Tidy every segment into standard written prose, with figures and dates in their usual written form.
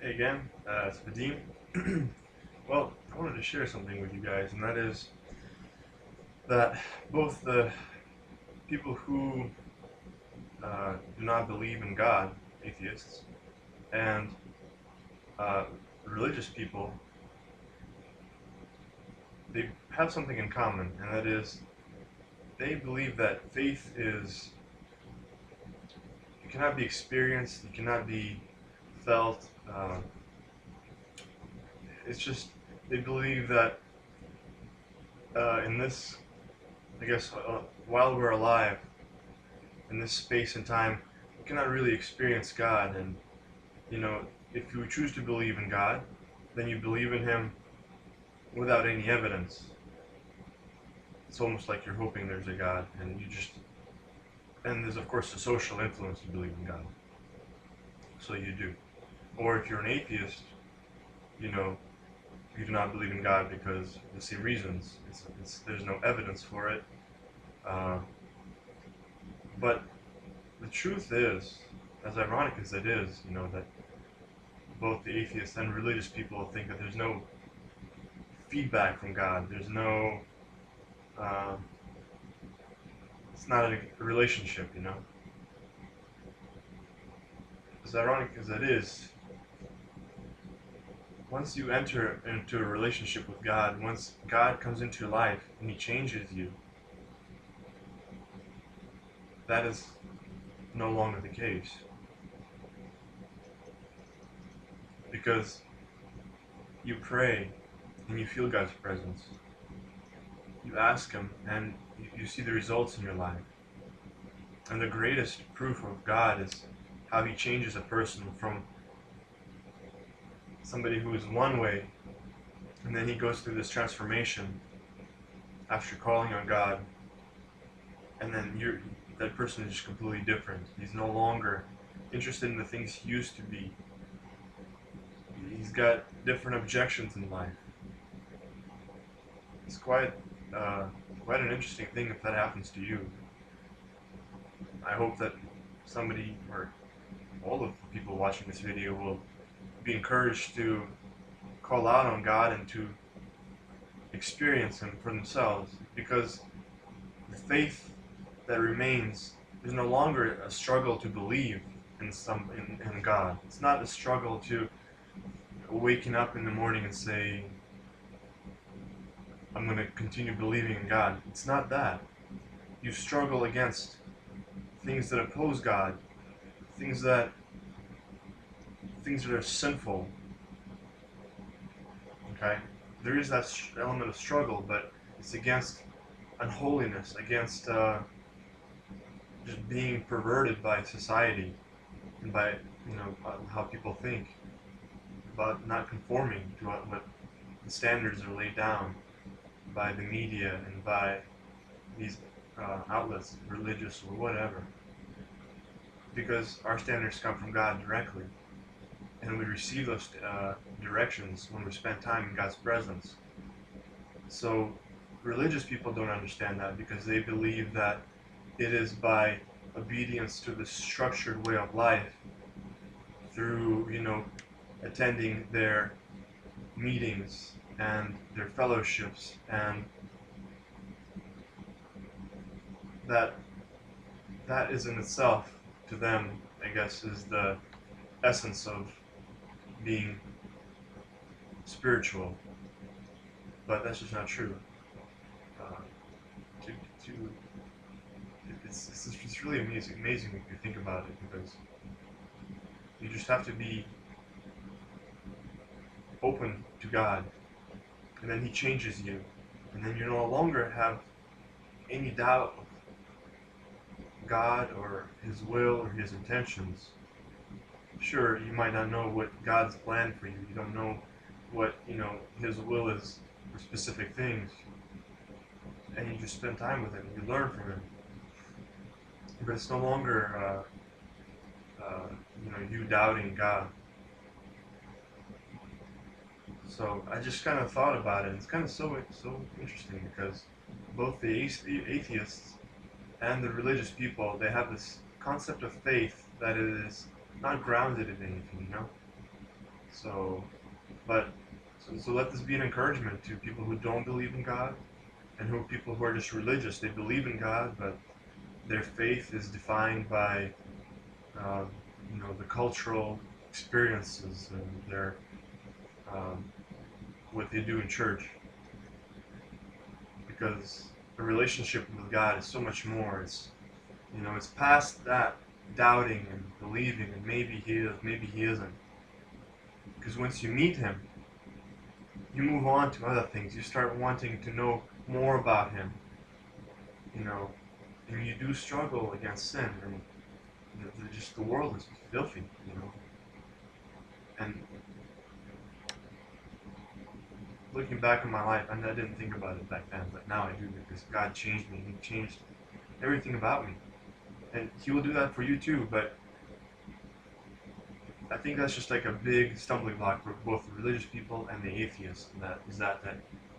Hey again, it's Vadim. Well, I wanted to share something with you guys, and that is that both the people who do not believe in God, atheists, and uh, religious people, they have something in common, and that is they believe that faith it cannot be experienced, it cannot be felt. It's just they believe that in this, I guess, while we're alive, in this space and time, we cannot really experience God. And, you know, if you choose to believe in God, then you believe in Him without any evidence. It's almost like you're hoping there's a God, and and there's of course the social influence to believe in God. So you do. Or if you're an atheist, you know, you do not believe in God because the same reasons. There's no evidence for it. Uh, but the truth is, as ironic as it is, that both the atheists and religious people think that there's no feedback from God. There's no, uh, it's not a relationship. As ironic as it is, once you enter into a relationship with God, once God comes into your life and He changes you, that is no longer the case. Because you pray and you feel God's presence. You ask Him and you see the results in your life. And the greatest proof of God is how He changes a person from somebody who is one way, and then he goes through this transformation after calling on God, and then that person is just completely different. He's no longer interested in the things he used to be. He's got different objections in life. It's quite an interesting thing if that happens to you. I hope that somebody, or all of the people watching this video, will be encouraged to call out on God and to experience Him for themselves, because the faith that remains is no longer a struggle to believe in God. It's not a struggle to waking up in the morning and say, I'm going to continue believing in God. It's not that. You struggle against things that oppose God, things that are sinful. Okay? There is that element of struggle, but it's against unholiness, against just being perverted by society and by how people think, about not conforming to what the standards are laid down by the media and by these outlets, religious or whatever. Because our standards come from God directly, and we receive those directions when we spend time in God's presence. So religious people don't understand that, because they believe that it is by obedience to the structured way of life, through attending their meetings and their fellowships, and that is in itself, to them, I guess, is the essence of being spiritual. But that's just not true. It's really amazing if you think about it, because you just have to be open to God, and then He changes you, and then you no longer have any doubt of God or His will or His intentions. Sure, you might not know what God's plan for you. You don't know what His will is for specific things, and you just spend time with Him. You learn from Him, but it's no longer you doubting God. So I just kind of thought about it. It's kind of so interesting, because both the atheists and the religious people, they have this concept of faith that is not grounded in anything. So, but so let this be an encouragement to people who don't believe in God, and people who are just religious. They believe in God, but their faith is defined by uh, the cultural experiences and their um, what they do in church. Because a relationship with God is so much more. It's past that doubting and believing and maybe he is, maybe he isn't. Because once you meet him, you move on to other things. You start wanting to know more about him, you know, and you do struggle against sin, and just the world is filthy. And looking back on my life, I didn't think about it back then, but now I do, because God changed me. He changed everything about me, and He will do that for you too. But I think that's just like a big stumbling block for both the religious people and the atheists. And that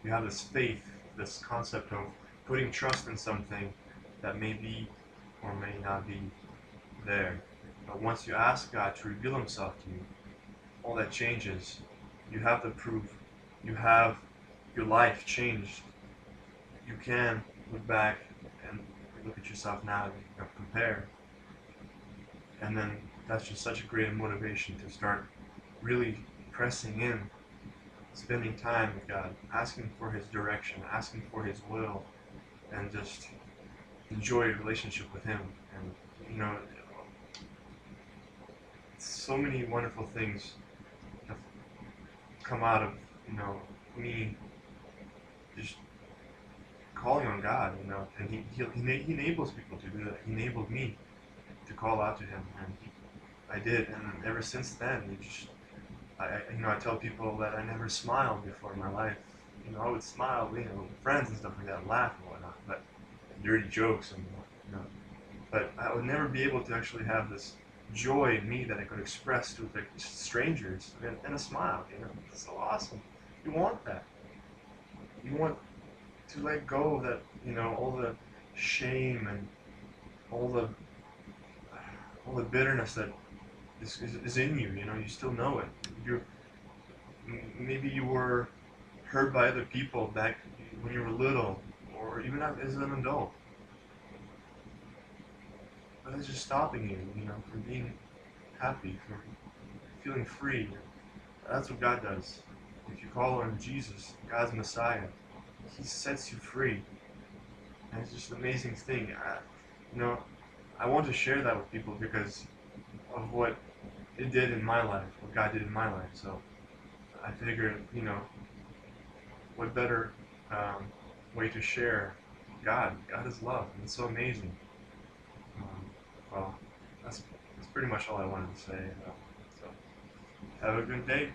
you have this faith, this concept of putting trust in something that may be or may not be there. But once you ask God to reveal Himself to you, all that changes. You have the proof. You have your life changed. You can look back and look at yourself now and compare. And then that's just such a great motivation to start really pressing in, spending time with God, asking for His direction, asking for His will, and just enjoy a relationship with Him. And so many wonderful things have come out of me just calling on God, and he enables people to do that. He enabled me to call out to Him, and I did. And ever since then, I tell people that I never smiled before in my life. I would smile, with friends and stuff like that, laugh and whatnot, but dirty jokes and but I would never be able to actually have this joy in me that I could express to like strangers in a smile. It's so awesome. You want that. You want to let go of that. All the shame and all the bitterness that is in you. You still know it. Maybe you were hurt by other people back when you were little, or even as an adult. But it's just stopping you, from being happy, from feeling free. That's what God does. If you call on Jesus, God's Messiah, He sets you free. And it's just an amazing thing. I want to share that with people because of what it did in my life, what God did in my life. So I figured, what better way to share God? God is love, and it's so amazing. Well, that's pretty much all I wanted to say. So have a good day.